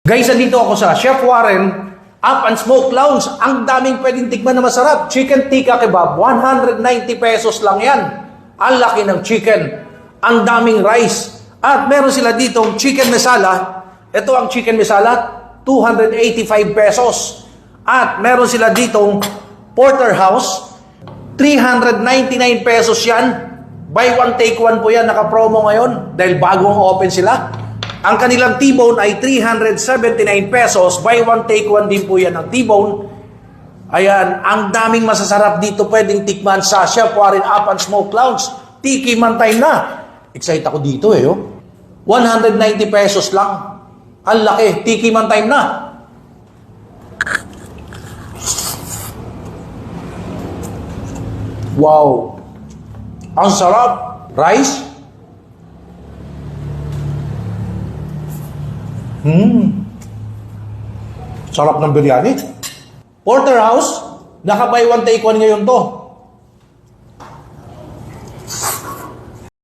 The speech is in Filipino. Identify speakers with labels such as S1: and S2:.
S1: Guys, andito ako sa Chef Warren Up and Smoke Lounge. Ang daming pwedeng tikman na masarap. Chicken tikka kebab, 190 pesos lang yan. Ang laki ng chicken. Ang daming rice. At meron sila ditong chicken mesala. Ito ang chicken mesala, 285 pesos. At meron sila ditong porterhouse, 399 pesos yan. Buy one, take one po yan. Naka-promo ngayon dahil bagong open sila. Ang kanilang T-bone ay 379 pesos. Buy one, take one din po yan ang T-bone. Ayan, ang daming masasarap dito pwedeng tikman sa Chef Warren Up and Smoke Lounge. Tiki man time na. Excited ako dito eh. 190 pesos lang. Ang laki. Tiki man time na. Wow. Ang sarap. Rice. Sarap ng biryani. Porterhouse, naka buy one take one ngayon to.